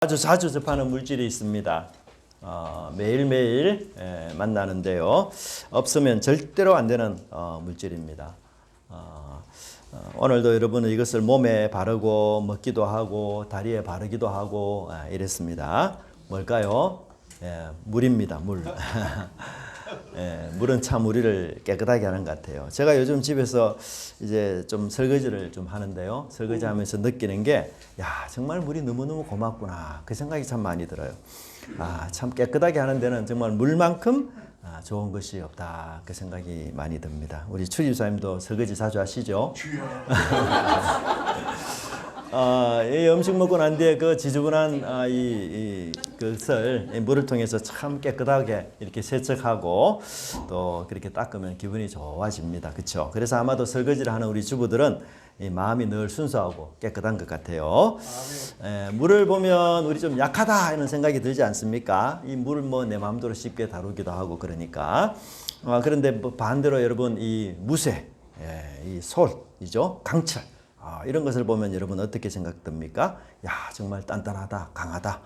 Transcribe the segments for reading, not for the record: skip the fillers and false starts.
아주 자주 접하는 물질이 있습니다. 매일매일 만나는데요. 없으면 절대로 안 되는 물질입니다. 오늘도 여러분은 이것을 몸에 바르고 먹기도 하고 다리에 바르기도 하고 이랬습니다. 뭘까요? 물입니다. 물. 물은 참 우리를 깨끗하게 하는 것 같아요. 제가 요즘 집에서 이제 좀 설거지를 좀 하는데요. 설거지하면서 느끼는 게, 정말 물이 너무너무 고맙구나. 그 생각이 참 많이 들어요. 참 깨끗하게 하는 데는 정말 물만큼 좋은 것이 없다. 그 생각이 많이 듭니다. 우리 추 집사님도 설거지 자주 하시죠? 이 음식 먹고 난 뒤에 그 지저분한 그것을 물을 통해서 참 깨끗하게 이렇게 세척하고 또 그렇게 닦으면 기분이 좋아집니다. 그렇죠? 그래서 아마도 설거지를 하는 우리 주부들은 이 마음이 늘 순수하고 깨끗한 것 같아요. 물을 보면 우리 좀 약하다 이런 생각이 들지 않습니까? 이 물을 뭐 내 마음대로 쉽게 다루기도 하고 그러니까. 그런데 반대로 여러분 이 무쇠, 이 솔이죠, 강철. 이런 것을 보면 여러분 어떻게 생각됩니까? 정말 단단하다, 강하다.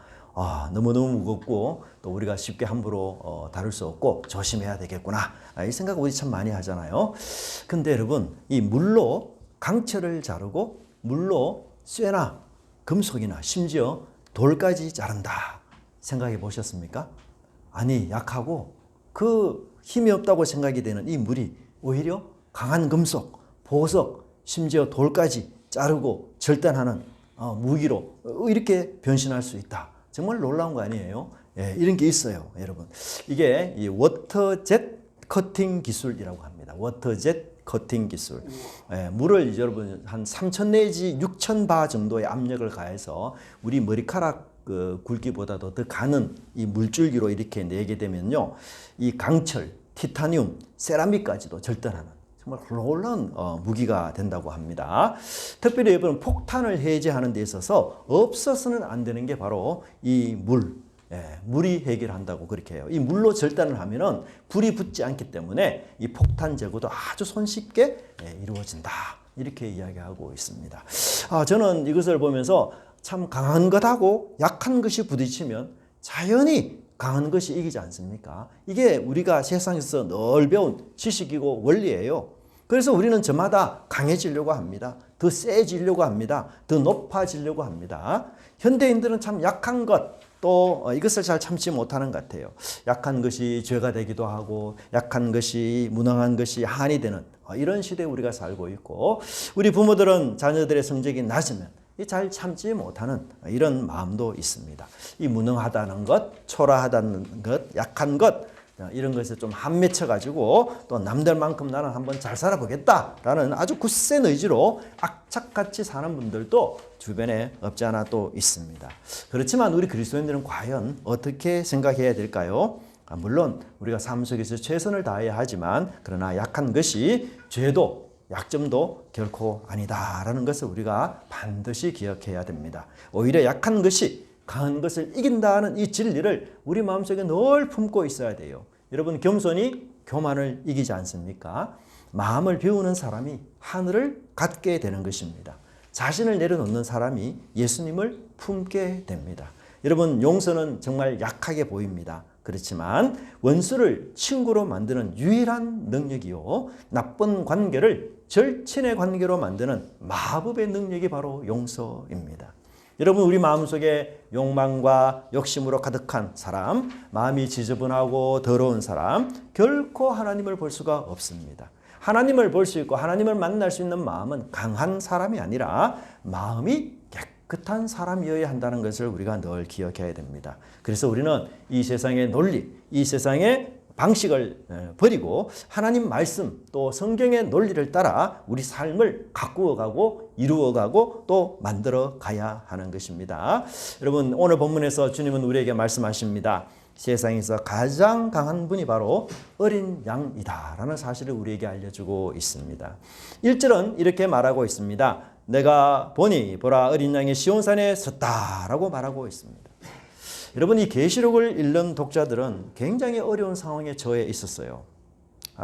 너무너무 무겁고 또 우리가 쉽게 함부로 다룰 수 없고 조심해야 되겠구나. 이 생각 우리 참 많이 하잖아요. 근데 여러분 이 물로 강철을 자르고 물로 쇠나 금속이나 심지어 돌까지 자른다. 생각해 보셨습니까? 아니 약하고 그 힘이 없다고 생각이 되는 이 물이 오히려 강한 금속, 보석, 심지어 돌까지 자르고 절단하는 무기로 이렇게 변신할 수 있다. 정말 놀라운 거 아니에요? 이런 게 있어요, 여러분. 이게 이 워터젯 커팅 기술이라고 합니다. 워터젯 커팅 기술. 물을 여러분 한 3,000 내지 6,000바 정도의 압력을 가해서 우리 머리카락 그 굵기보다도 더 가는 이 물줄기로 이렇게 내게 되면요, 이 강철, 티타늄, 세라믹까지도 절단하는 정말 놀라운 무기가 된다고 합니다. 특별히 여러분 폭탄을 해제하는 데 있어서 없어서는 안 되는 게 바로 이 물. 물이 해결한다고 그렇게 해요. 이 물로 절단을 하면은 불이 붙지 않기 때문에 이 폭탄 제거도 아주 손쉽게 이루어진다. 이렇게 이야기하고 있습니다. 저는 이것을 보면서 참 강한 것하고 약한 것이 부딪히면 자연히 강한 것이 이기지 않습니까? 이게 우리가 세상에서 늘 배운 지식이고 원리예요. 그래서 우리는 저마다 강해지려고 합니다. 더 세지려고 합니다. 더 높아지려고 합니다. 현대인들은 참 약한 것, 또 이것을 잘 참지 못하는 것 같아요. 약한 것이 죄가 되기도 하고 약한 것이 무능한 것이 한이 되는 이런 시대에 우리가 살고 있고, 우리 부모들은 자녀들의 성적이 낮으면 잘 참지 못하는 이런 마음도 있습니다. 이 무능하다는 것, 초라하다는 것, 약한 것, 이런 것에 좀 한맺혀가지고 또 남들만큼 나는 한번 잘 살아보겠다라는 아주 굳센 의지로 악착같이 사는 분들도 주변에 없지 않아 또 있습니다. 그렇지만 우리 그리스도인들은 과연 어떻게 생각해야 될까요? 물론 우리가 삶 속에서 최선을 다해야 하지만 그러나 약한 것이 죄도 약점도 결코 아니다라는 것을 우리가 반드시 기억해야 됩니다. 오히려 약한 것이 강한 것을 이긴다는 이 진리를 우리 마음속에 늘 품고 있어야 돼요. 여러분 겸손이 교만을 이기지 않습니까? 마음을 비우는 사람이 하늘을 갖게 되는 것입니다. 자신을 내려놓는 사람이 예수님을 품게 됩니다. 여러분 용서는 정말 약하게 보입니다. 그렇지만 원수를 친구로 만드는 유일한 능력이요, 나쁜 관계를 절친의 관계로 만드는 마법의 능력이 바로 용서입니다. 여러분 우리 마음속에 욕망과 욕심으로 가득한 사람, 마음이 지저분하고 더러운 사람, 결코 하나님을 볼 수가 없습니다. 하나님을 볼 수 있고 하나님을 만날 수 있는 마음은 강한 사람이 아니라 마음이 깨끗한 사람이어야 한다는 것을 우리가 늘 기억해야 됩니다. 그래서 우리는 이 세상의 논리, 이 세상의 방식을 버리고 하나님 말씀 또 성경의 논리를 따라 우리 삶을 가꾸어가고 이루어가고 또 만들어 가야 하는 것입니다. 여러분 오늘 본문에서 주님은 우리에게 말씀하십니다. 세상에서 가장 강한 분이 바로 어린 양이다 라는 사실을 우리에게 알려주고 있습니다. 1절은 이렇게 말하고 있습니다. 내가 보니 보라 어린 양이 시온산에 섰다 라고 말하고 있습니다. 여러분 이 계시록을 읽는 독자들은 굉장히 어려운 상황에 처해 있었어요.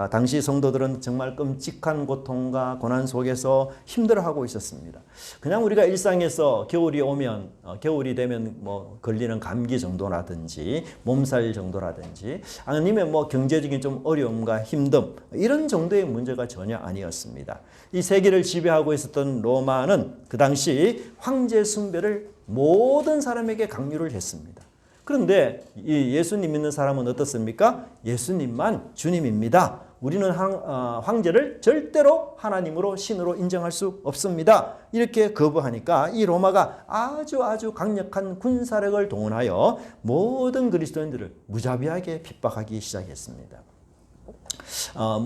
당시 성도들은 정말 끔찍한 고통과 고난 속에서 힘들어하고 있었습니다. 그냥 우리가 일상에서 겨울이 오면 겨울이 되면 뭐 걸리는 감기 정도라든지 몸살 정도라든지 아니면 뭐 경제적인 좀 어려움과 힘듦 이런 정도의 문제가 전혀 아니었습니다. 이 세계를 지배하고 있었던 로마는 그 당시 황제 숭배를 모든 사람에게 강요를 했습니다. 그런데 이 예수님 믿는 사람은 어떻습니까? 예수님만 주님입니다. 우리는 황제를 절대로 하나님으로 신으로 인정할 수 없습니다. 이렇게 거부하니까 이 로마가 아주 강력한 군사력을 동원하여 모든 그리스도인들을 무자비하게 핍박하기 시작했습니다.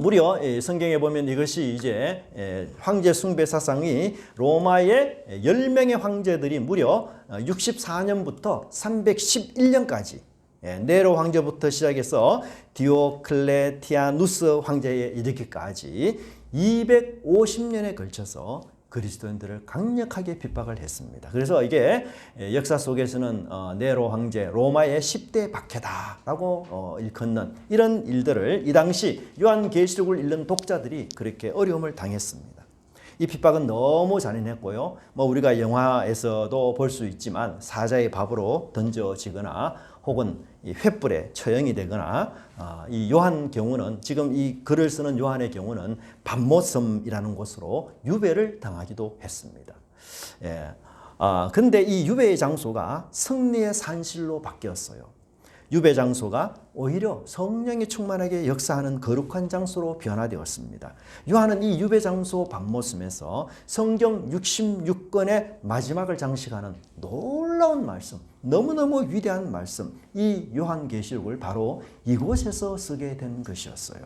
무려 성경에 보면 이것이 이제 황제 숭배 사상이 로마의 10명의 황제들이 무려 64년부터 311년까지 네로 황제부터 시작해서 디오클레티아누스 황제에 이르기까지 250년에 걸쳐서 그리스도인들을 강력하게 핍박을 했습니다. 그래서 이게 역사 속에서는 네로 황제 로마의 10대 박해다라고 일컫는 이런 일들을 이 당시 요한계시록을 읽는 독자들이 그렇게 어려움을 당했습니다. 이 핍박은 너무 잔인했고요. 뭐 우리가 영화에서도 볼 수 있지만 사자의 밥으로 던져지거나 혹은 이 횃불에 처형이 되거나 이 요한 경우는 지금 이 글을 쓰는 요한의 경우는 밤모섬이라는 곳으로 유배를 당하기도 했습니다. 근데 이 유배의 장소가 승리의 산실로 바뀌었어요. 유배 장소가 오히려 성령이 충만하게 역사하는 거룩한 장소로 변화되었습니다. 요한은 이 유배 장소 밤모섬에서 성경 66권의 마지막을 장식하는 놀라운 말씀, 너무너무 위대한 말씀, 이 요한계시록을 바로 이곳에서 쓰게 된 것이었어요.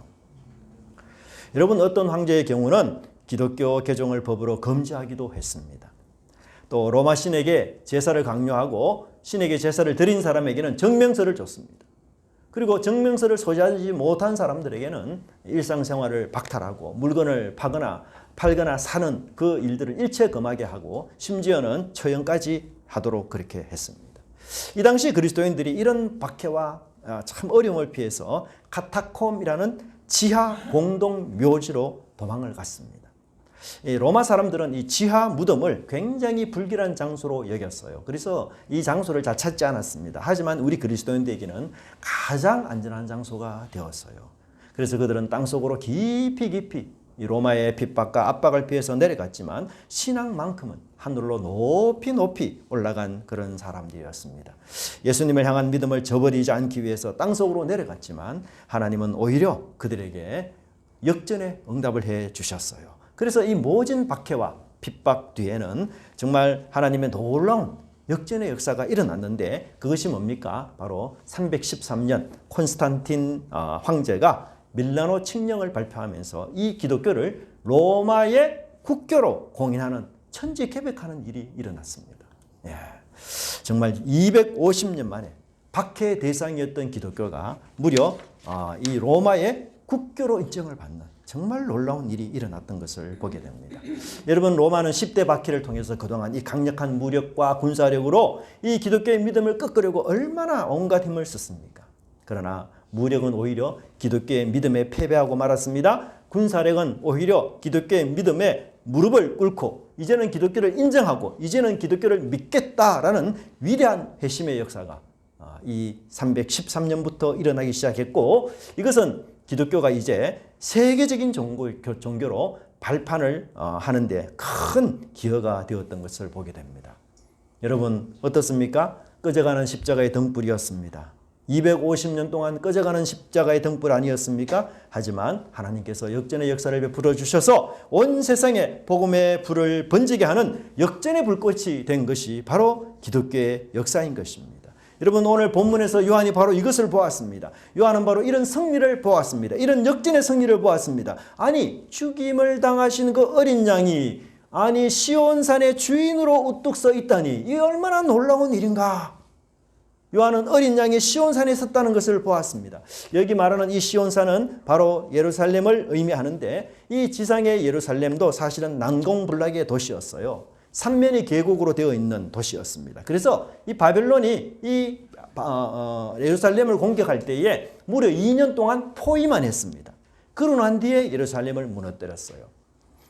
여러분, 어떤 황제의 경우는 기독교 개종을 법으로 금지하기도 했습니다. 또 로마 신에게 제사를 강요하고 신에게 제사를 드린 사람에게는 정명서를 줬습니다. 그리고 정명서를 소지하지 못한 사람들에게는 일상생활을 박탈하고 물건을 팔거나 사는 그 일들을 일체 금하게 하고 심지어는 처형까지 하도록 그렇게 했습니다. 이 당시 그리스도인들이 이런 박해와 참 어려움을 피해서 카타콤이라는 지하 공동 묘지로 도망을 갔습니다. 이 로마 사람들은 이 지하 무덤을 굉장히 불길한 장소로 여겼어요. 그래서 이 장소를 잘 찾지 않았습니다. 하지만 우리 그리스도인들에게는 가장 안전한 장소가 되었어요. 그래서 그들은 땅속으로 깊이 이 로마의 핍박과 압박을 피해서 내려갔지만 신앙만큼은 하늘로 높이 올라간 그런 사람들이었습니다. 예수님을 향한 믿음을 저버리지 않기 위해서 땅속으로 내려갔지만 하나님은 오히려 그들에게 역전의 응답을 해 주셨어요. 그래서 이 모진 박해와 핍박 뒤에는 정말 하나님의 놀라운 역전의 역사가 일어났는데 그것이 뭡니까? 바로 313년 콘스탄틴 황제가 밀라노 칙령을 발표하면서 이 기독교를 로마의 국교로 공인하는 천지개벽하는 일이 일어났습니다. 정말 250년 만에 박해의 대상이었던 기독교가 무려 이 로마의 국교로 인정을 받는 정말 놀라운 일이 일어났던 것을 보게 됩니다. 여러분, 로마는 10대 박해를 통해서 그동안 이 강력한 무력과 군사력으로 이 기독교의 믿음을 꺾으려고 얼마나 온갖 힘을 썼습니까? 그러나 무력은 오히려 기독교의 믿음에 패배하고 말았습니다. 군사력은 오히려 기독교의 믿음에 무릎을 꿇고 이제는 기독교를 인정하고 이제는 기독교를 믿겠다라는 위대한 회심의 역사가 이 313년부터 일어나기 시작했고 이것은 기독교가 이제 세계적인 종교로 발판을 하는데 큰 기여가 되었던 것을 보게 됩니다. 여러분 어떻습니까? 꺼져가는 십자가의 등불이었습니다. 250년 동안 꺼져가는 십자가의 등불 아니었습니까? 하지만 하나님께서 역전의 역사를 베풀어 주셔서 온 세상에 복음의 불을 번지게 하는 역전의 불꽃이 된 것이 바로 기독교의 역사인 것입니다. 여러분 오늘 본문에서 요한이 바로 이것을 보았습니다. 요한은 바로 이런 승리를 보았습니다. 이런 역전의 승리를 보았습니다. 아니 죽임을 당하신 그 어린 양이 아니 시온산의 주인으로 우뚝 서 있다니 이 얼마나 놀라운 일인가. 요한은 어린 양이 시온산에 섰다는 것을 보았습니다. 여기 말하는 이 시온산은 바로 예루살렘을 의미하는데 이 지상의 예루살렘도 사실은 난공불락의 도시였어요. 삼면이 계곡으로 되어 있는 도시였습니다. 그래서 이 바벨론이 이 예루살렘을 공격할 때에 무려 2년 동안 포위만 했습니다. 그러고 난 뒤에 예루살렘을 무너뜨렸어요.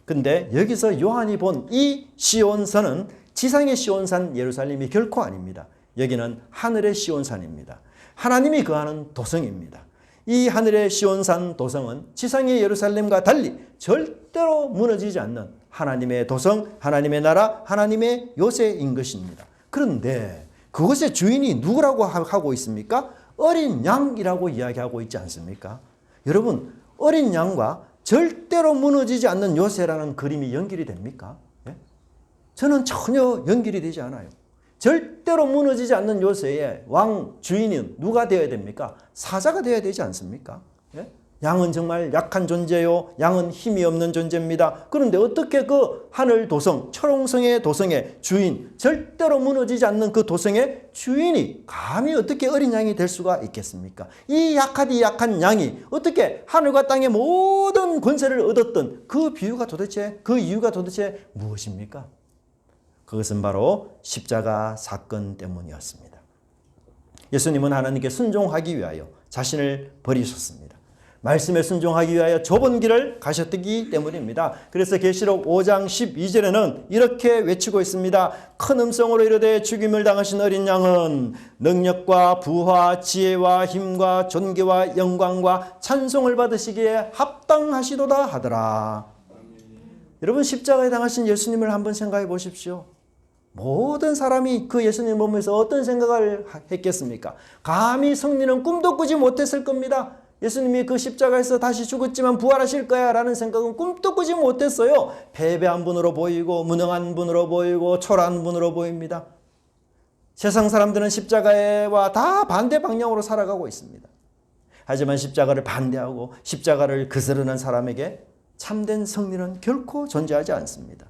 근데 여기서 요한이 본 이 시온산은 지상의 시온산 예루살렘이 결코 아닙니다. 여기는 하늘의 시온산입니다. 하나님이 거하는 도성입니다. 이 하늘의 시온산 도성은 지상의 예루살렘과 달리 절대로 무너지지 않는 하나님의 도성, 하나님의 나라, 하나님의 요새인 것입니다. 그런데 그것의 주인이 누구라고 하고 있습니까? 어린 양이라고 이야기하고 있지 않습니까? 여러분, 어린 양과 절대로 무너지지 않는 요새라는 그림이 연결이 됩니까? 예? 저는 전혀 연결이 되지 않아요. 절대로 무너지지 않는 요새의 왕 주인은 누가 되어야 됩니까? 사자가 되어야 되지 않습니까? 예? 양은 정말 약한 존재요. 양은 힘이 없는 존재입니다. 그런데 어떻게 그 하늘 도성, 철옹성의 도성의 주인, 절대로 무너지지 않는 그 도성의 주인이 감히 어떻게 어린 양이 될 수가 있겠습니까? 이 약하디 약한 양이 어떻게 하늘과 땅의 모든 권세를 얻었던 그 이유가 도대체 무엇입니까? 그것은 바로 십자가 사건 때문이었습니다. 예수님은 하나님께 순종하기 위하여 자신을 버리셨습니다. 말씀에 순종하기 위하여 좁은 길을 가셨기 때문입니다. 그래서 계시록 5장 12절에는 이렇게 외치고 있습니다. 큰 음성으로 이르되 죽임을 당하신 어린 양은 능력과 부와 지혜와 힘과 존귀와 영광과 찬송을 받으시기에 합당하시도다 하더라. 여러분, 십자가에 당하신 예수님을 한번 생각해 보십시오. 모든 사람이 그 예수님 보면서 어떤 생각을 했겠습니까? 감히 승리는 꿈도 꾸지 못했을 겁니다. 예수님이 그 십자가에서 다시 죽었지만 부활하실 거야 라는 생각은 꿈도 꾸지 못했어요. 패배한 분으로 보이고 무능한 분으로 보이고 초라한 분으로 보입니다. 세상 사람들은 십자가와 다 반대 방향으로 살아가고 있습니다. 하지만 십자가를 반대하고 십자가를 거스르는 사람에게 참된 승리는 결코 존재하지 않습니다.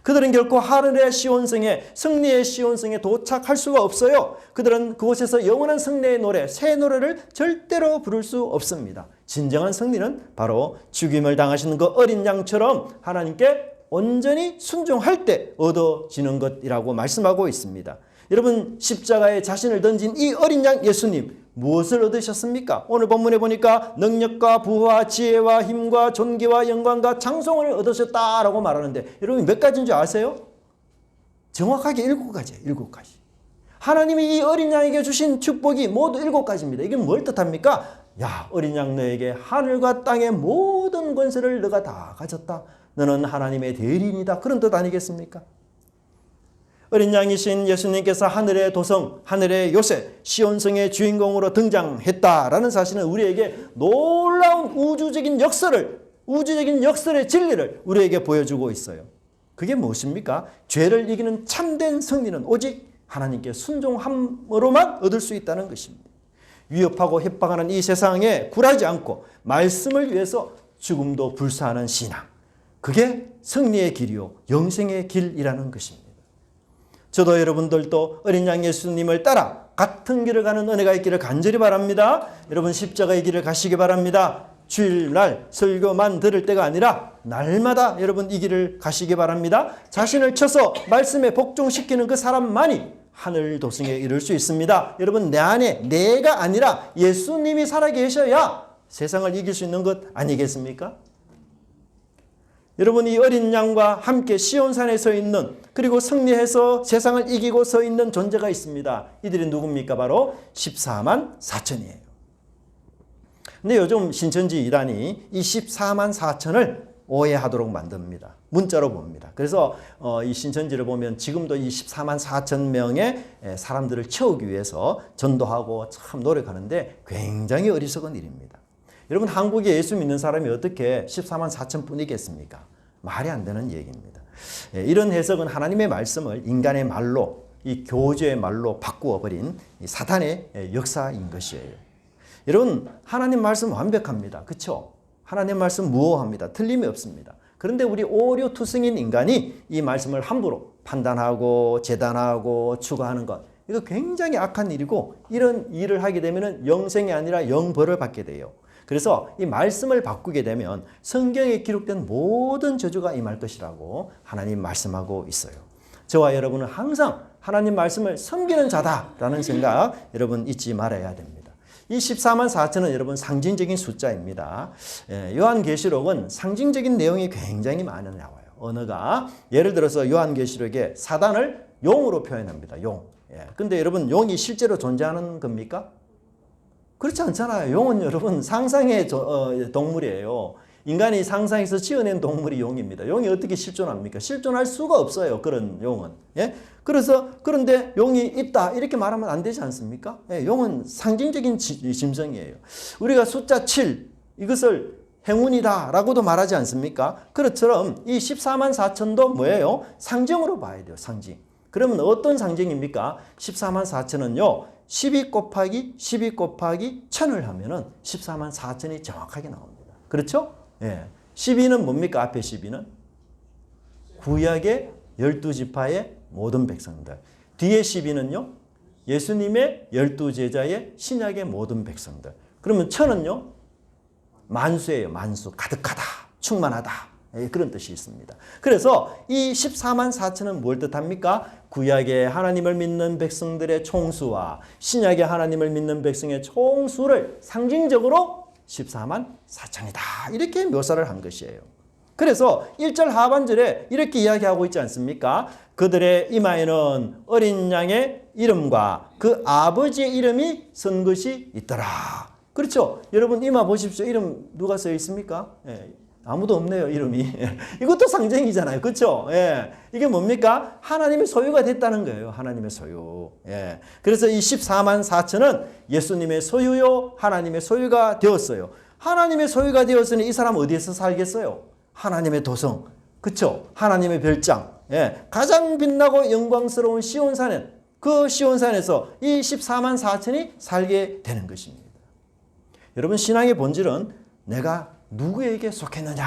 그들은 결코 하늘의 시온성에, 승리의 시온성에 도착할 수가 없어요. 그들은 그곳에서 영원한 승리의 노래, 새 노래를 절대로 부를 수 없습니다. 진정한 승리는 바로 죽임을 당하시는 그 어린 양처럼 하나님께 온전히 순종할 때 얻어지는 것이라고 말씀하고 있습니다. 여러분, 십자가에 자신을 던진 이 어린 양 예수님, 무엇을 얻으셨습니까? 오늘 본문에 보니까 능력과 부와 지혜와 힘과 존귀와 영광과 찬송을 얻으셨다라고 말하는데, 여러분 몇 가지인 줄 아세요? 정확하게 7가지예요. 7가지. 하나님이 이 어린 양에게 주신 축복이 모두 7가지입니다. 이게 뭘 뜻합니까? 야, 어린 양 너에게 하늘과 땅의 모든 권세를 너가 다 가졌다. 너는 하나님의 대리인이다. 그런 뜻 아니겠습니까? 어린 양이신 예수님께서 하늘의 도성, 하늘의 요새, 시온성의 주인공으로 등장했다라는 사실은 우리에게 놀라운 우주적인 역설의 진리를 우리에게 보여주고 있어요. 그게 무엇입니까? 죄를 이기는 참된 승리는 오직 하나님께 순종함으로만 얻을 수 있다는 것입니다. 위협하고 협박하는 이 세상에 굴하지 않고 말씀을 위해서 죽음도 불사하는 신앙. 그게 승리의 길이요, 영생의 길이라는 것입니다. 저도 여러분들도 어린 양 예수님을 따라 같은 길을 가는 은혜가 있기를 간절히 바랍니다. 여러분 십자가의 길을 가시기 바랍니다. 주일날 설교만 들을 때가 아니라 날마다 여러분 이 길을 가시기 바랍니다. 자신을 쳐서 말씀에 복종시키는 그 사람만이 하늘 도성에 이를 수 있습니다. 여러분 내 안에 내가 아니라 예수님이 살아계셔야 세상을 이길 수 있는 것 아니겠습니까? 여러분 이 어린 양과 함께 시온산에 서 있는, 그리고 승리해서 세상을 이기고 서 있는 존재가 있습니다. 이들이 누굽니까? 바로 14만 4천이에요. 근데 요즘 신천지 이단이 이 14만 4천을 오해하도록 만듭니다. 문자로 봅니다. 그래서 이 신천지를 보면 지금도 이 14만 4천 명의 사람들을 채우기 위해서 전도하고 참 노력하는데 굉장히 어리석은 일입니다. 여러분 한국에 예수 믿는 사람이 어떻게 14만 4천 뿐이겠습니까? 말이 안 되는 얘기입니다. 이런 해석은 하나님의 말씀을 인간의 말로, 이 교주의 말로 바꾸어 버린 사탄의 역사인 것이에요. 여러분 하나님 말씀 완벽합니다. 그렇죠? 하나님 말씀 무오합니다. 틀림이 없습니다. 그런데 우리 오류투성인 인간이 이 말씀을 함부로 판단하고 재단하고 추가하는 것, 이거 굉장히 악한 일이고, 이런 일을 하게 되면 영생이 아니라 영벌을 받게 돼요. 그래서 이 말씀을 바꾸게 되면 성경에 기록된 모든 저주가 임할 것이라고 하나님 말씀하고 있어요. 저와 여러분은 항상 하나님 말씀을 섬기는 자다라는 생각 여러분 잊지 말아야 됩니다. 이 14만 4천은 여러분 상징적인 숫자입니다. 요한계시록은 상징적인 내용이 굉장히 많이 나와요. 언어가. 예를 들어서 요한계시록에 사단을 용으로 표현합니다. 용. 근데 여러분 용이 실제로 존재하는 겁니까? 그렇지 않잖아요. 용은 여러분 상상의 동물이에요. 인간이 상상해서 지어낸 동물이 용입니다. 용이 어떻게 실존합니까? 실존할 수가 없어요. 그런 용은. 그런데 용이 있다 이렇게 말하면 안 되지 않습니까? 용은 상징적인 짐승이에요. 우리가 숫자 7 이것을 행운이다 라고도 말하지 않습니까? 그것처럼 이 14만 4천도 뭐예요? 상징으로 봐야 돼요. 상징. 그러면 어떤 상징입니까? 14만 4천은요. 12 곱하기 12 곱하기 1000을 하면은 14만 4천이 정확하게 나옵니다. 그렇죠? 12는 뭡니까? 앞에 12는? 구약의 12지파의 모든 백성들. 뒤에 12는요? 예수님의 12제자의 신약의 모든 백성들. 그러면 1000은요? 만수예요. 만수. 가득하다. 충만하다. 그런 뜻이 있습니다. 그래서 이 14만 4천은 뭘 뜻합니까? 구약의 하나님을 믿는 백성들의 총수와 신약의 하나님을 믿는 백성의 총수를 상징적으로 14만 4천이다. 이렇게 묘사를 한 것이에요. 그래서 1절 하반절에 이렇게 이야기하고 있지 않습니까? 그들의 이마에는 어린 양의 이름과 그 아버지의 이름이 쓴 것이 있더라. 그렇죠? 여러분 이마 보십시오. 이름 누가 써 있습니까? 아무도 없네요. 이름이. 이것도 상징이잖아요. 그렇죠? 이게 뭡니까? 하나님의 소유가 됐다는 거예요. 하나님의 소유. 그래서 이 14만 4천은 예수님의 소유요. 하나님의 소유가 되었어요. 하나님의 소유가 되었으니 이 사람 어디에서 살겠어요? 하나님의 도성. 그렇죠? 하나님의 별장. 가장 빛나고 영광스러운 시온산에 그 시온산에서 이 14만 4천이 살게 되는 것입니다. 여러분 신앙의 본질은 내가 누구에게 속했느냐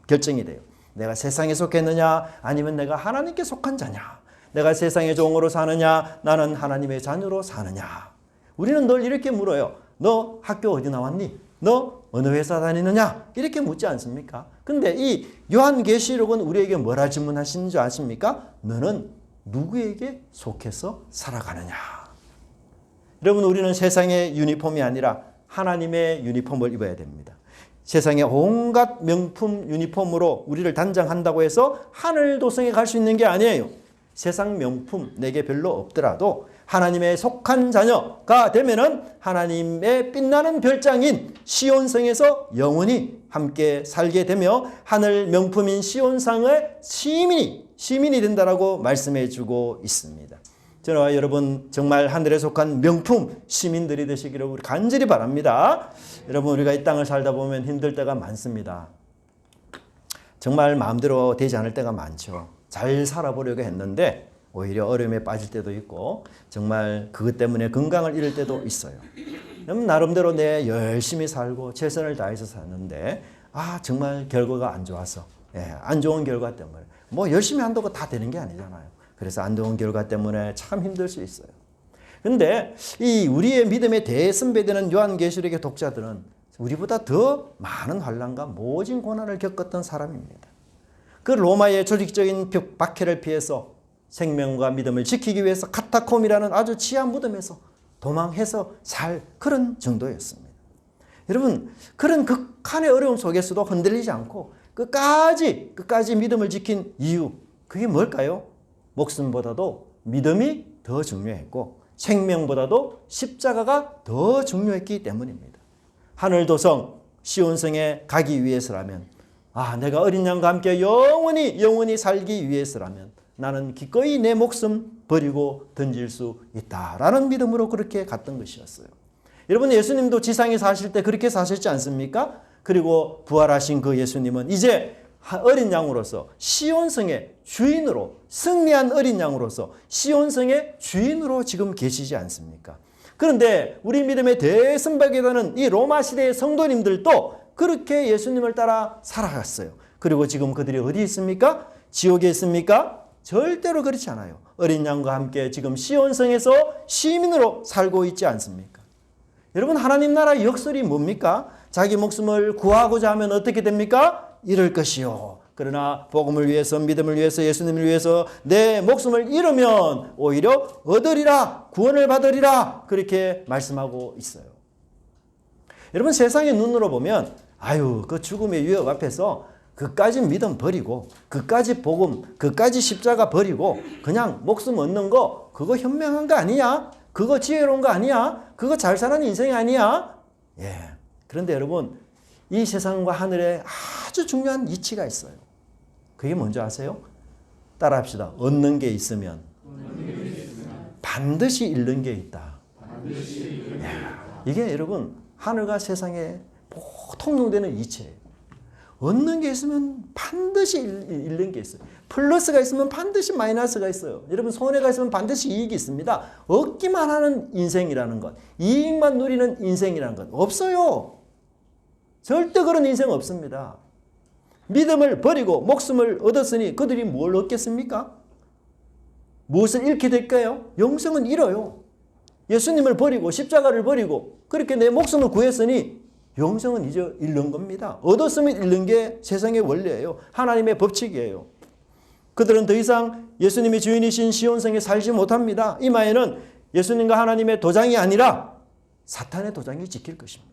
결정이 돼요. 내가 세상에 속했느냐 아니면 내가 하나님께 속한 자냐. 내가 세상의 종으로 사느냐 나는 하나님의 자녀로 사느냐. 우리는 늘 이렇게 물어요. 너 학교 어디 나왔니? 너 어느 회사 다니느냐? 이렇게 묻지 않습니까? 근데 이 요한계시록은 우리에게 뭐라 질문하시는 줄 아십니까? 너는 누구에게 속해서 살아가느냐? 여러분 우리는 세상의 유니폼이 아니라 하나님의 유니폼을 입어야 됩니다. 세상의 온갖 명품 유니폼으로 우리를 단장한다고 해서 하늘 도성에 갈 수 있는 게 아니에요. 세상 명품 내게 별로 없더라도 하나님의 속한 자녀가 되면은 하나님의 빛나는 별장인 시온성에서 영원히 함께 살게 되며 하늘 명품인 시온상의 시민이 된다라고 말씀해 주고 있습니다. 저와 여러분 정말 하늘에 속한 명품 시민들이 되시기를 우리 간절히 바랍니다. 여러분 우리가 이 땅을 살다 보면 힘들 때가 많습니다. 정말 마음대로 되지 않을 때가 많죠. 잘 살아보려고 했는데 오히려 어려움에 빠질 때도 있고 정말 그것 때문에 건강을 잃을 때도 있어요. 나름대로 내 열심히 살고 최선을 다해서 사는데 정말 결과가 안 좋아서 안 좋은 결과 때문에 뭐 열심히 한다고 다 되는 게 아니잖아요. 그래서 안 좋은 결과 때문에 참 힘들 수 있어요. 근데 이 우리의 믿음의 대선배되는 요한계시록의 독자들은 우리보다 더 많은 환난과 모진 고난을 겪었던 사람입니다. 그 로마의 조직적인 박해를 피해서 생명과 믿음을 지키기 위해서 카타콤이라는 아주 지하 무덤에서 도망해서 살 그런 정도였습니다. 여러분 그런 극한의 어려움 속에서도 흔들리지 않고 끝까지 믿음을 지킨 이유 그게 뭘까요? 목숨보다도 믿음이 더 중요했고 생명보다도 십자가가 더 중요했기 때문입니다. 하늘도성 시온성에 가기 위해서라면 내가 어린 양과 함께 영원히 살기 위해서라면 나는 기꺼이 내 목숨 버리고 던질 수 있다라는 믿음으로 그렇게 갔던 것이었어요. 여러분 예수님도 지상에 사실 때 그렇게 사셨지 않습니까? 그리고 부활하신 그 예수님은 이제 어린 양으로서 시온성의 주인으로 승리한 어린 양으로서 시온성의 주인으로 지금 계시지 않습니까? 그런데 우리 믿음의 대선배되는 이 로마 시대의 성도님들도 그렇게 예수님을 따라 살아갔어요. 그리고 지금 그들이 어디 있습니까? 지옥에 있습니까? 절대로 그렇지 않아요. 어린 양과 함께 지금 시온성에서 시민으로 살고 있지 않습니까? 여러분 하나님 나라의 역설이 뭡니까? 자기 목숨을 구하고자 하면 어떻게 됩니까? 잃을 것이요. 그러나 복음을 위해서, 믿음을 위해서, 예수님을 위해서 내 목숨을 잃으면 오히려 얻으리라, 구원을 받으리라, 그렇게 말씀하고 있어요. 여러분, 세상의 눈으로 보면 아유, 그 죽음의 위협 앞에서 그까지 믿음 버리고, 그까지 복음, 그까지 십자가 버리고 그냥 목숨 얻는 거, 그거 현명한 거 아니야? 그거 지혜로운 거 아니야? 그거 잘 사는 인생이 아니야? 예. 그런데 여러분, 이 세상과 하늘에 아주 중요한 이치가 있어요. 그게 뭔지 아세요? 따라합시다. 얻는 게 있으면 반드시 잃는 게 있다. 이게 여러분, 하늘과 세상에 통용되는 이치예요. 얻는 게 있으면 반드시 잃는 게 있어요. 플러스가 있으면 반드시 마이너스가 있어요. 여러분, 손해가 있으면 반드시 이익이 있습니다. 얻기만 하는 인생이라는 것, 이익만 누리는 인생이라는 것 없어요. 절대 그런 인생 없습니다. 믿음을 버리고 목숨을 얻었으니 그들이 뭘 얻겠습니까? 무엇을 잃게 될까요? 영생은 잃어요. 예수님을 버리고 십자가를 버리고 그렇게 내 목숨을 구했으니 영생은 이제 잃는 겁니다. 얻었으면 잃는 게 세상의 원리예요. 하나님의 법칙이에요. 그들은 더 이상 예수님이 주인이신 시온성에 살지 못합니다. 이마에는 예수님과 하나님의 도장이 아니라 사탄의 도장이 찍힐 것입니다.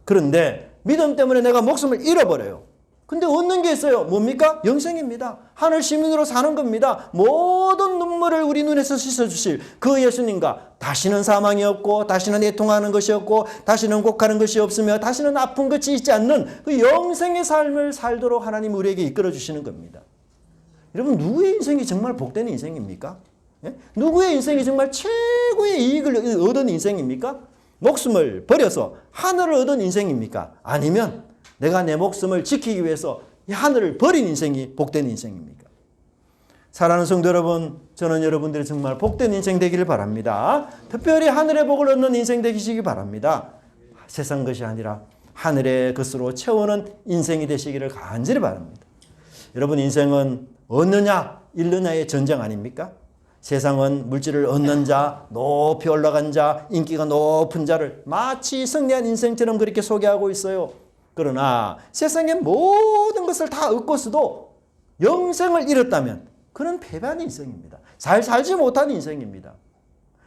그런데 믿음 때문에 내가 목숨을 잃어버려요. 근데 얻는 게 있어요. 뭡니까? 영생입니다. 하늘 시민으로 사는 겁니다. 모든 눈물을 우리 눈에서 씻어주실 그 예수님과 다시는 사망이 없고, 다시는 애통하는 것이 없고, 다시는 곡하는 것이 없으며, 다시는 아픈 것이 있지 않는 그 영생의 삶을 살도록 하나님 우리에게 이끌어 주시는 겁니다. 여러분, 누구의 인생이 정말 복된 인생입니까? 예? 누구의 인생이 정말 최고의 이익을 얻은 인생입니까? 목숨을 버려서 하늘을 얻은 인생입니까? 아니면 내가 내 목숨을 지키기 위해서 이 하늘을 버린 인생이 복된 인생입니까? 사랑하는 성도 여러분, 저는 여러분들이 정말 복된 인생 되기를 바랍니다. 특별히 하늘의 복을 얻는 인생 되시기 바랍니다. 세상 것이 아니라 하늘의 것으로 채우는 인생이 되시기를 간절히 바랍니다. 여러분, 인생은 얻느냐 잃느냐의 전쟁 아닙니까? 세상은 물질을 얻는 자, 높이 올라간 자, 인기가 높은 자를 마치 승리한 인생처럼 그렇게 소개하고 있어요. 그러나 세상의 모든 것을 다 얻고서도 영생을 잃었다면 그는 패배한 인생입니다. 잘 살지 못한 인생입니다.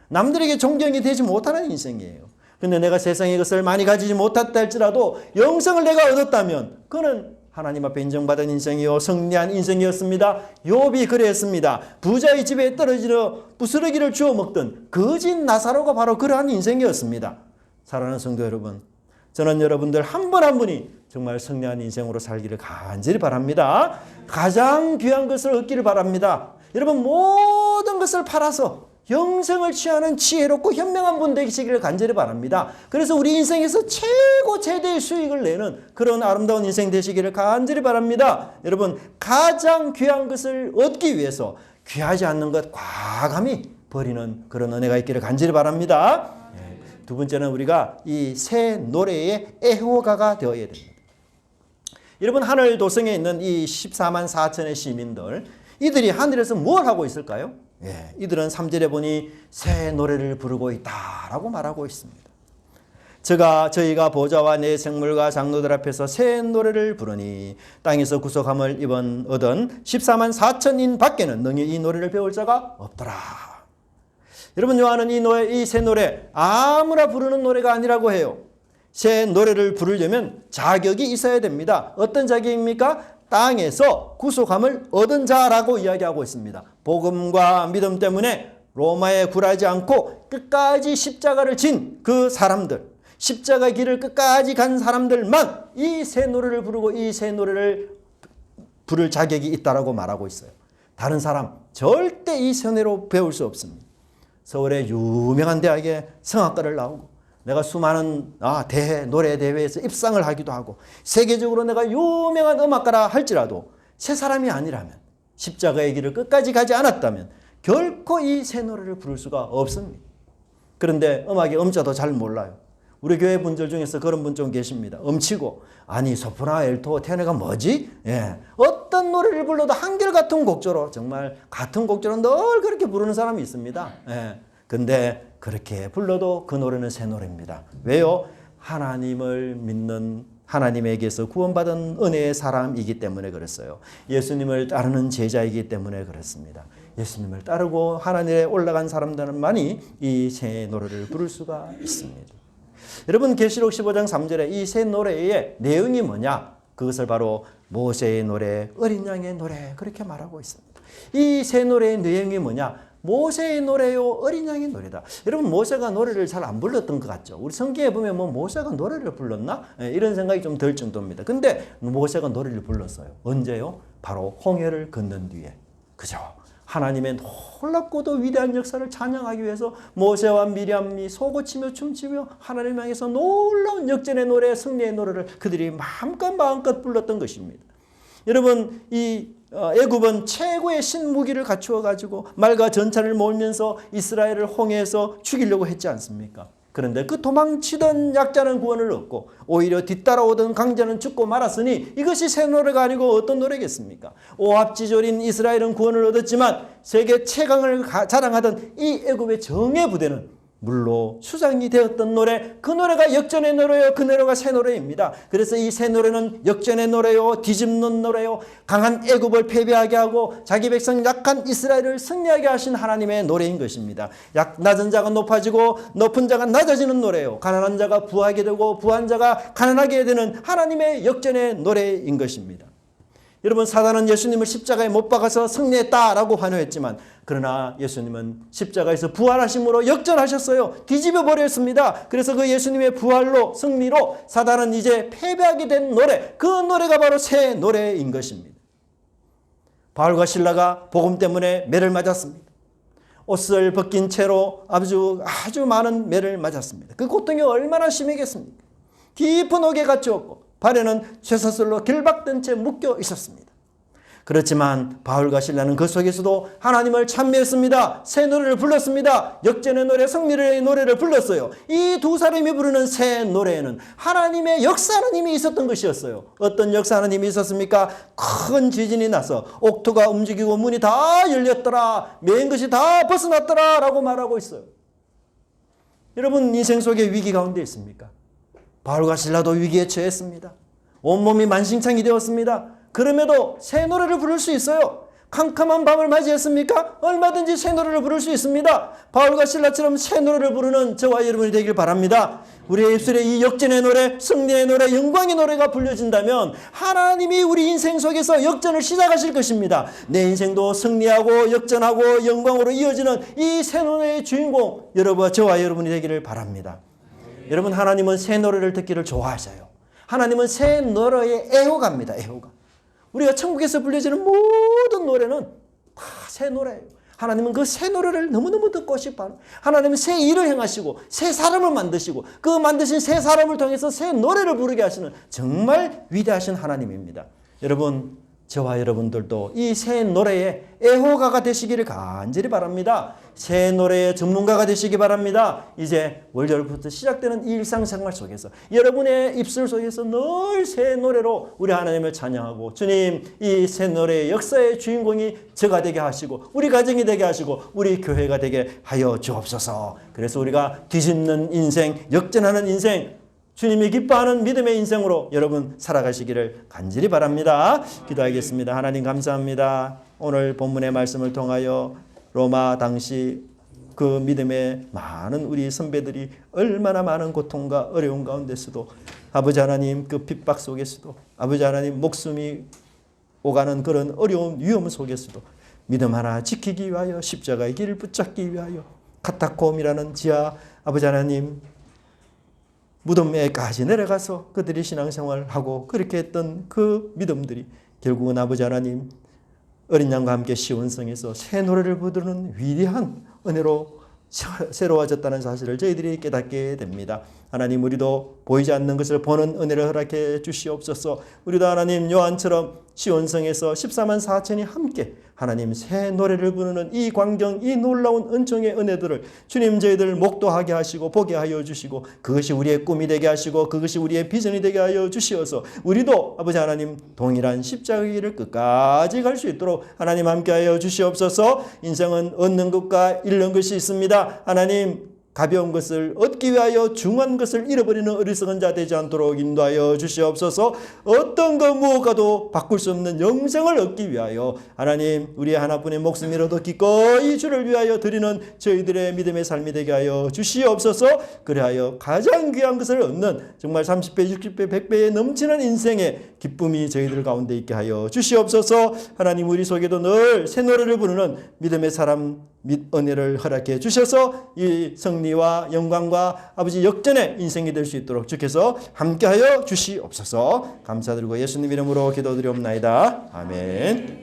남들에게 존경이 되지 못하는 인생이에요. 근데 내가 세상의 것을 많이 가지지 못했다 할지라도 영생을 내가 얻었다면 그는 하나님 앞에 인정받은 인생이요 승리한 인생이었습니다. 욥이 그랬습니다. 부자의 집에 떨어지려 부스러기를 주워 먹던 거짓 나사로가 바로 그러한 인생이었습니다. 사랑하는 성도 여러분, 저는 여러분들 한 분 한 분이 정말 승리한 인생으로 살기를 간절히 바랍니다. 가장 귀한 것을 얻기를 바랍니다. 여러분, 모든 것을 팔아서 영생을 취하는 지혜롭고 현명한 분 되시기를 간절히 바랍니다. 그래서 우리 인생에서 최고 최대의 수익을 내는 그런 아름다운 인생 되시기를 간절히 바랍니다. 여러분, 가장 귀한 것을 얻기 위해서 귀하지 않는 것 과감히 버리는 그런 은혜가 있기를 간절히 바랍니다. 두 번째는 우리가 이 새 노래의 애호가가 되어야 됩니다. 여러분, 하늘 도성에 있는 이 14만 4천의 시민들, 이들이 하늘에서 뭘 하고 있을까요? 이들은 3절에 보니 새 노래를 부르고 있다라고 말하고 있습니다. 저희가 보좌와 내 생물과 장로들 앞에서 새 노래를 부르니 땅에서 구속함을 얻은 14만 4천인 밖에는 능히 이 노래를 배울 자가 없더라. 여러분, 요한은 이 새 노래 아무나 부르는 노래가 아니라고 해요. 새 노래를 부르려면 자격이 있어야 됩니다. 어떤 자격입니까? 땅에서 구속함을 얻은 자라고 이야기하고 있습니다. 복음과 믿음 때문에 로마에 굴하지 않고 끝까지 십자가를 진 그 사람들, 십자가 길을 끝까지 간 사람들만 이 새 노래를 부르고 이 새 노래를 부를 자격이 있다라고 말하고 있어요. 다른 사람 절대 이 새 노래로 배울 수 없습니다. 서울의 유명한 대학에 성악가를 나오고 내가 수많은 노래 대회에서 입상을 하기도 하고 세계적으로 내가 유명한 음악가라 할지라도 새 사람이 아니라면, 십자가의 길을 끝까지 가지 않았다면 결코 이 새 노래를 부를 수가 없습니다. 그런데 음악의 음자도 잘 몰라요. 우리 교회 분들 중에서 그런 분 좀 계십니다. 음치고 아니 소프라, 엘토, 테너가 뭐지? 어떤 노래를 불러도 한결같은 곡조로, 정말 같은 곡조로 늘 그렇게 부르는 사람이 있습니다. 근데 그렇게 불러도 그 노래는 새 노래입니다. 왜요? 하나님을 믿는 하나님에게서 구원받은 은혜의 사람이기 때문에 그랬어요. 예수님을 따르는 제자이기 때문에 그렇습니다. 예수님을 따르고 하나님에 올라간 사람들만이 이 새 노래를 부를 수가 있습니다. 여러분, 계시록 15장 3절에 이 새 노래의 내용이 뭐냐? 그것을 바로 모세의 노래, 어린 양의 노래 그렇게 말하고 있습니다. 이 새 노래의 내용이 뭐냐? 모세의 노래요, 어린 양의 노래다. 여러분, 모세가 노래를 잘 안 불렀던 것 같죠? 우리 성경에 보면 뭐 모세가 노래를 불렀나? 이런 생각이 좀 들 정도입니다. 근데 모세가 노래를 불렀어요. 언제요? 바로 홍해를 건넌 뒤에. 그죠? 하나님의 놀랍고도 위대한 역사를 찬양하기 위해서 모세와 미리암이 소고치며 춤추며 하나님 향해서 놀라운 역전의 노래, 승리의 노래를 그들이 마음껏 불렀던 것입니다. 여러분, 이 애굽은 최고의 신무기를 갖추어 가지고 말과 전차를 몰면서 이스라엘을 홍해에서 죽이려고 했지 않습니까? 그런데 그 도망치던 약자는 구원을 얻고 오히려 뒤따라오던 강자는 죽고 말았으니 이것이 새 노래가 아니고 어떤 노래겠습니까? 오합지졸인 이스라엘은 구원을 얻었지만 세계 최강을 자랑하던 이 애굽의 정예 부대는 물로 수장이 되었던 노래, 그 노래가 역전의 노래요. 그 노래가 새 노래입니다. 그래서 이 새 노래는 역전의 노래요, 뒤집는 노래요, 강한 애굽을 패배하게 하고 자기 백성 약한 이스라엘을 승리하게 하신 하나님의 노래인 것입니다. 낮은 자가 높아지고 높은 자가 낮아지는 노래요. 가난한 자가 부하게 되고 부한 자가 가난하게 되는 하나님의 역전의 노래인 것입니다. 여러분, 사단은 예수님을 십자가에 못 박아서 승리했다라고 환호했지만 그러나 예수님은 십자가에서 부활하심으로 역전하셨어요. 뒤집어 버렸습니다. 그래서 그 예수님의 부활로, 승리로 사단은 이제 패배하게 된 노래, 그 노래가 바로 새 노래인 것입니다. 바울과 실라가 복음 때문에 매를 맞았습니다. 옷을 벗긴 채로 아주 많은 매를 맞았습니다. 그 고통이 얼마나 심하겠습니까? 깊은 옥에 갇혔고 발에는 쇠사슬로 결박된 채 묶여 있었습니다. 그렇지만 바울과 실라는 그 속에서도 하나님을 찬미했습니다. 새 노래를 불렀습니다. 역전의 노래, 승리의 노래를 불렀어요. 이 두 사람이 부르는 새 노래에는 하나님의 역사하는 힘이 있었던 것이었어요. 어떤 역사하는 힘이 있었습니까? 큰 지진이 나서 옥토가 움직이고 문이 다 열렸더라, 매인 것이 다 벗어났더라 라고 말하고 있어요. 여러분, 인생 속에 위기 가운데 있습니까? 바울과 실라도 위기에 처했습니다. 온몸이 만신창이 되었습니다. 그럼에도 새 노래를 부를 수 있어요. 캄캄한 밤을 맞이했습니까? 얼마든지 새 노래를 부를 수 있습니다. 바울과 실라처럼 새 노래를 부르는 저와 여러분이 되길 바랍니다. 우리의 입술에 이 역전의 노래, 승리의 노래, 영광의 노래가 불려진다면 하나님이 우리 인생 속에서 역전을 시작하실 것입니다. 내 인생도 승리하고 역전하고 영광으로 이어지는 이 새 노래의 주인공, 저와 여러분이 되기를 바랍니다. 여러분, 하나님은 새 노래를 듣기를 좋아하셔요. 하나님은 새 노래의 애호가입니다. 애호가. 우리가 천국에서 불려지는 모든 노래는 다 새 노래예요. 하나님은 그 새 노래를 너무너무 듣고 싶어요. 하나님은 새 일을 행하시고 새 사람을 만드시고 그 만드신 새 사람을 통해서 새 노래를 부르게 하시는 정말 위대하신 하나님입니다. 여러분, 저와 여러분들도 이 새 노래의 애호가가 되시기를 간절히 바랍니다. 새 노래의 전문가가 되시기 바랍니다. 이제 월절부터 시작되는 이 일상생활 속에서 여러분의 입술 속에서 늘 새 노래로 우리 하나님을 찬양하고, 주님, 이 새 노래의 역사의 주인공이 저가 되게 하시고 우리 가정이 되게 하시고 우리 교회가 되게 하여 주옵소서. 그래서 우리가 뒤집는 인생, 역전하는 인생, 주님이 기뻐하는 믿음의 인생으로 여러분 살아가시기를 간절히 바랍니다. 기도하겠습니다. 하나님, 감사합니다. 오늘 본문의 말씀을 통하여 로마 당시 그 믿음의 많은 우리 선배들이 얼마나 많은 고통과 어려운 가운데서도 아버지 하나님, 그 핍박 속에서도 아버지 하나님, 목숨이 오가는 그런 어려운 위험 속에서도 믿음 하나 지키기 위하여 십자가의 길을 붙잡기 위하여 카타콤이라는 지하, 아버지 하나님, 무덤에까지 내려가서 그들이 신앙생활을 하고 그렇게 했던 그 믿음들이 결국은 아버지 하나님, 어린 양과 함께 시온성에서 새 노래를 부르는 위대한 은혜로 새로워졌다는 사실을 저희들이 깨닫게 됩니다. 하나님, 우리도 보이지 않는 것을 보는 은혜를 허락해 주시옵소서. 우리도 하나님, 요한처럼 시온성에서 14만 4천이 함께 하나님 새 노래를 부르는 이 광경, 이 놀라운 은총의 은혜들을 주님 저희들 목도하게 하시고 보게 하여 주시고, 그것이 우리의 꿈이 되게 하시고 그것이 우리의 비전이 되게 하여 주시어서 우리도 아버지 하나님 동일한 십자가의 길을 끝까지 갈 수 있도록 하나님 함께 하여 주시옵소서. 인생은 얻는 것과 잃는 것이 있습니다. 하나님, 가벼운 것을 얻기 위하여 중한 것을 잃어버리는 어리석은 자 되지 않도록 인도하여 주시옵소서. 어떤 것 무엇과도 바꿀 수 없는 영생을 얻기 위하여 하나님 우리의 하나뿐의 목숨이라도 기꺼이 주를 위하여 드리는 저희들의 믿음의 삶이 되게 하여 주시옵소서. 그리하여 가장 귀한 것을 얻는 정말 30배, 60배, 100배에 넘치는 인생의 기쁨이 저희들 가운데 있게 하여 주시옵소서. 하나님 우리 속에도 늘 새 노래를 부르는 믿음의 사람 및 은혜를 허락해 주셔서 이 승리와 영광과 아버지 역전의 인생이 될 수 있도록 주께서 함께하여 주시옵소서. 감사드리고 예수님 이름으로 기도드리옵나이다. 아멘.